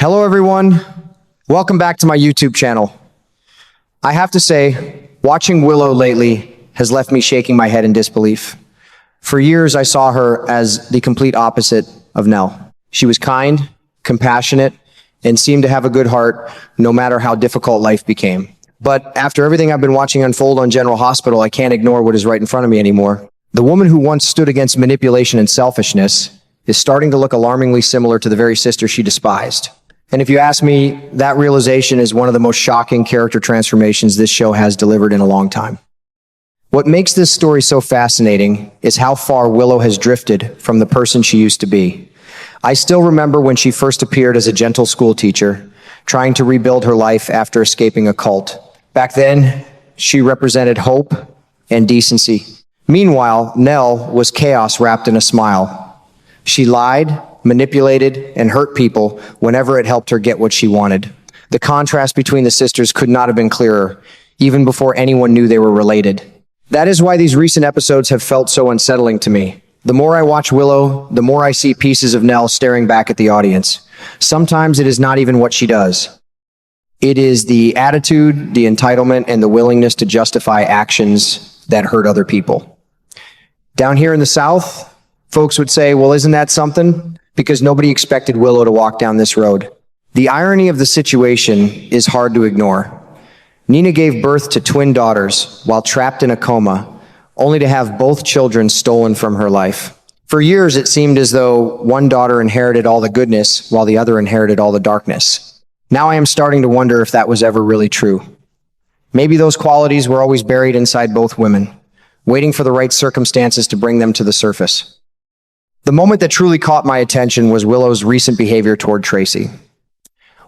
Hello everyone, welcome back to my YouTube channel. I have to say, watching Willow lately has left me shaking my head in disbelief. For years I saw her as the complete opposite of Nelle. She was kind, compassionate, and seemed to have a good heart no matter how difficult life became. But after everything I've been watching unfold on General Hospital, I can't ignore what is right in front of me anymore. The woman who once stood against manipulation and selfishness is starting to look alarmingly similar to the very sister she despised. And if you ask me, that realization is one of the most shocking character transformations this show has delivered in a long time. What makes this story so fascinating is how far Willow has drifted from the person she used to be. I still remember when she first appeared as a gentle school teacher, trying to rebuild her life after escaping a cult. Back then, she represented hope and decency. Meanwhile, Nelle was chaos wrapped in a smile. She lied, manipulated, and hurt people whenever it helped her get what she wanted. The contrast between the sisters could not have been clearer, even before anyone knew they were related. That is why these recent episodes have felt so unsettling to me. The more I watch Willow, the more I see pieces of Nelle staring back at the audience. Sometimes it is not even what she does. It is the attitude, the entitlement, and the willingness to justify actions that hurt other people. Down here in the South, folks would say, well, isn't that something? Because nobody expected Willow to walk down this road. The irony of the situation is hard to ignore. Nina gave birth to twin daughters while trapped in a coma, only to have both children stolen from her life. For years, it seemed as though one daughter inherited all the goodness while the other inherited all the darkness. Now I am starting to wonder if that was ever really true. Maybe those qualities were always buried inside both women, waiting for the right circumstances to bring them to the surface. The moment that truly caught my attention was Willow's recent behavior toward Tracy.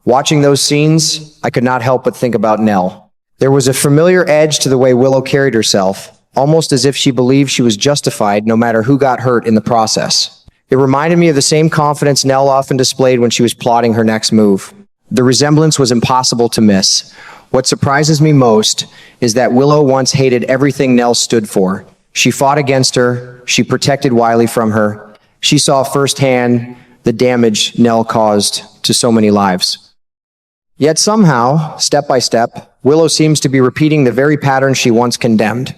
Watching those scenes, I could not help but think about Nelle. There was a familiar edge to the way Willow carried herself, almost as if she believed she was justified no matter who got hurt in the process. It reminded me of the same confidence Nelle often displayed when she was plotting her next move. The resemblance was impossible to miss. What surprises me most is that Willow once hated everything Nelle stood for. She fought against her, she protected Wiley from her. She saw firsthand the damage Nelle caused to so many lives. Yet somehow, step by step, Willow seems to be repeating the very pattern she once condemned.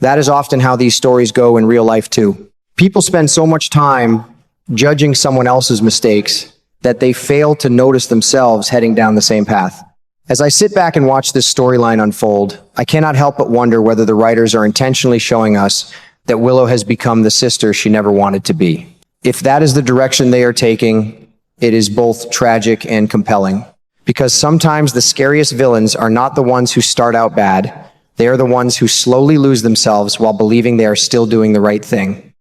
That is often how these stories go in real life too. People spend so much time judging someone else's mistakes that they fail to notice themselves heading down the same path. As I sit back and watch this storyline unfold, I cannot help but wonder whether the writers are intentionally showing us that Willow has become the sister she never wanted to be. If that is the direction they are taking, it is both tragic and compelling. Because sometimes the scariest villains are not the ones who start out bad. They are the ones who slowly lose themselves while believing they are still doing the right thing.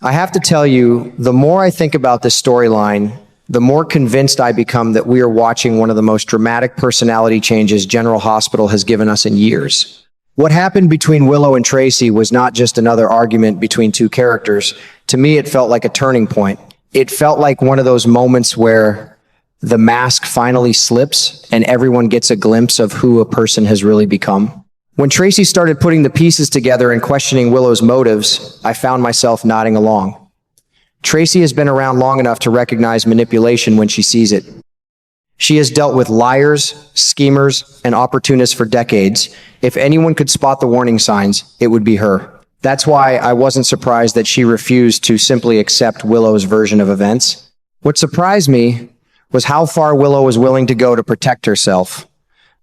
I have to tell you, the more I think about this storyline, the more convinced I become that we are watching one of the most dramatic personality changes General Hospital has given us in years. What happened between Willow and Tracy was not just another argument between two characters. To me, it felt like a turning point. It felt like one of those moments where the mask finally slips and everyone gets a glimpse of who a person has really become. When Tracy started putting the pieces together and questioning Willow's motives, I found myself nodding along. Tracy has been around long enough to recognize manipulation when she sees it. She has dealt with liars, schemers, and opportunists for decades. If anyone could spot the warning signs, it would be her. That's why I wasn't surprised that she refused to simply accept Willow's version of events. What surprised me was how far Willow was willing to go to protect herself.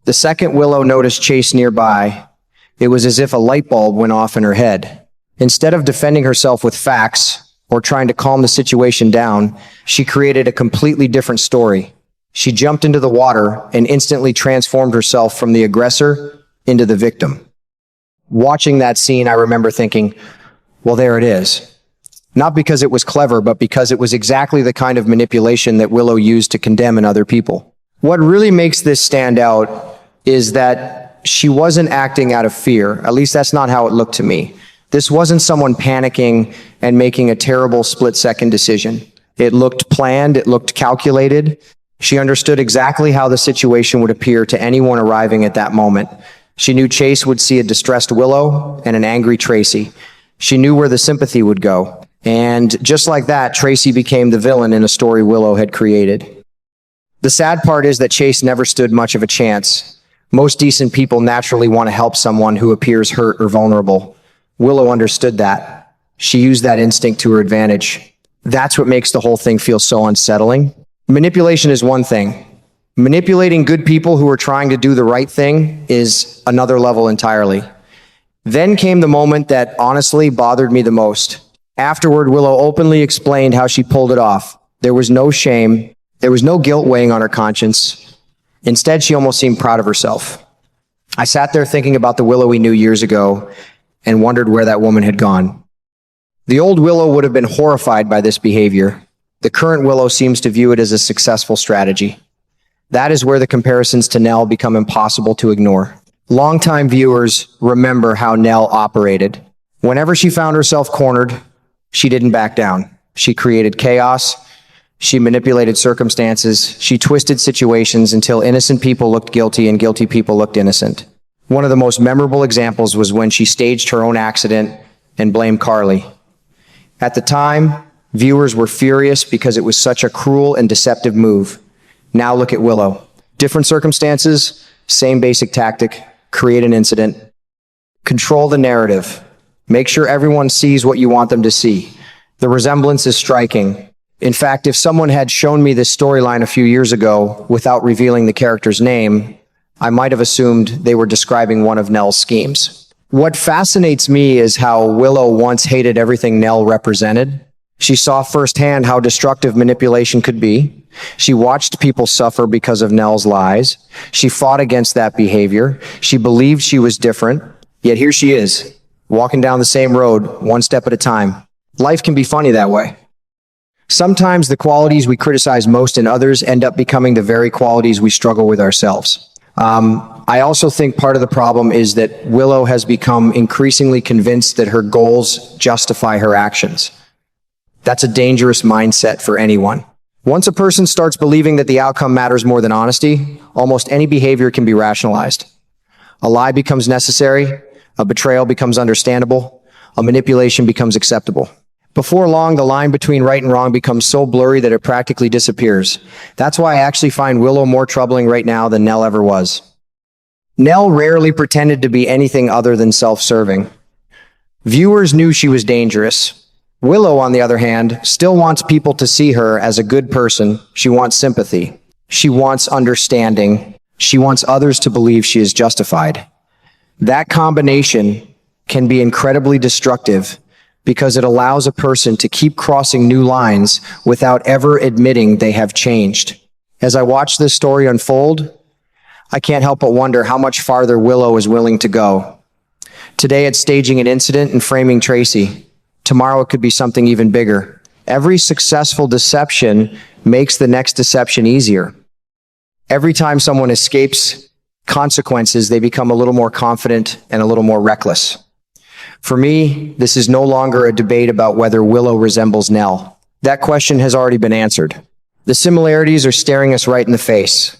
The second Willow noticed Chase nearby, it was as if a light bulb went off in her head. Instead of defending herself with facts or trying to calm the situation down, she created a completely different story. She jumped into the water and instantly transformed herself from the aggressor into the victim. Watching that scene, I remember thinking, well, there it is. Not because it was clever, but because it was exactly the kind of manipulation that Willow used to condemn in other people. What really makes this stand out is that she wasn't acting out of fear. At least that's not how it looked to me. This wasn't someone panicking and making a terrible split-second decision. It looked planned, it looked calculated. She understood exactly how the situation would appear to anyone arriving at that moment. She knew Chase would see a distressed Willow and an angry Tracy. She knew where the sympathy would go. And just like that, Tracy became the villain in a story Willow had created. The sad part is that Chase never stood much of a chance. Most decent people naturally want to help someone who appears hurt or vulnerable. Willow understood that. She used that instinct to her advantage. That's what makes the whole thing feel so unsettling. Manipulation is one thing. Manipulating good people who are trying to do the right thing is another level entirely. Then came the moment that honestly bothered me the most. Afterward, Willow openly explained how she pulled it off. There was no shame. There was no guilt weighing on her conscience. Instead, she almost seemed proud of herself. I sat there thinking about the Willow we knew years ago and wondered where that woman had gone. The old Willow would have been horrified by this behavior. The current Willow seems to view it as a successful strategy. That is where the comparisons to Nelle become impossible to ignore. Longtime viewers remember how Nelle operated. Whenever she found herself cornered, she didn't back down. She created chaos. She manipulated circumstances. She twisted situations until innocent people looked guilty and guilty people looked innocent. One of the most memorable examples was when she staged her own accident and blamed Carly. At the time, viewers were furious because it was such a cruel and deceptive move. Now look at Willow. Different circumstances, same basic tactic. Create an incident. Control the narrative. Make sure everyone sees what you want them to see. The resemblance is striking. In fact, if someone had shown me this storyline a few years ago without revealing the character's name, I might have assumed they were describing one of Nelle's schemes. What fascinates me is how Willow once hated everything Nelle represented. She saw firsthand how destructive manipulation could be. She watched people suffer because of Nelle's lies. She fought against that behavior. She believed she was different. Yet here she is, walking down the same road, one step at a time. Life can be funny that way. Sometimes the qualities we criticize most in others end up becoming the very qualities we struggle with ourselves. I also think part of the problem is that Willow has become increasingly convinced that her goals justify her actions. That's a dangerous mindset for anyone. Once a person starts believing that the outcome matters more than honesty, almost any behavior can be rationalized. A lie becomes necessary, a betrayal becomes understandable, a manipulation becomes acceptable. Before long, the line between right and wrong becomes so blurry that it practically disappears. That's why I actually find Willow more troubling right now than Nelle ever was. Nelle rarely pretended to be anything other than self-serving. Viewers knew she was dangerous. Willow, on the other hand, still wants people to see her as a good person. She wants sympathy. She wants understanding. She wants others to believe she is justified. That combination can be incredibly destructive because it allows a person to keep crossing new lines without ever admitting they have changed. As I watch this story unfold, I can't help but wonder how much farther Willow is willing to go. Today it's staging an incident and framing Tracy. Tomorrow it could be something even bigger. Every successful deception makes the next deception easier. Every time someone escapes consequences, they become a little more confident and a little more reckless. For me, this is no longer a debate about whether Willow resembles Nelle. That question has already been answered. The similarities are staring us right in the face.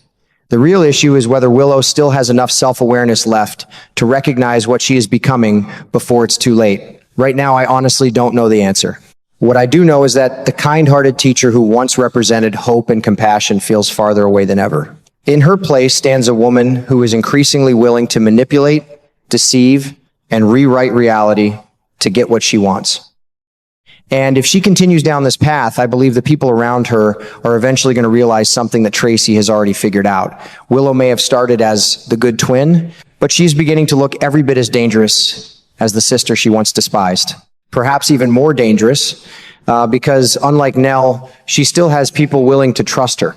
The real issue is whether Willow still has enough self-awareness left to recognize what she is becoming before it's too late. Right now, I honestly don't know the answer. What I do know is that the kind-hearted teacher who once represented hope and compassion feels farther away than ever. In her place stands a woman who is increasingly willing to manipulate, deceive, and rewrite reality to get what she wants. And if she continues down this path, I believe the people around her are eventually going to realize something that Tracy has already figured out. Willow may have started as the good twin, but she's beginning to look every bit as dangerous as the sister she once despised. Perhaps even more dangerous, because unlike Nelle, she still has people willing to trust her.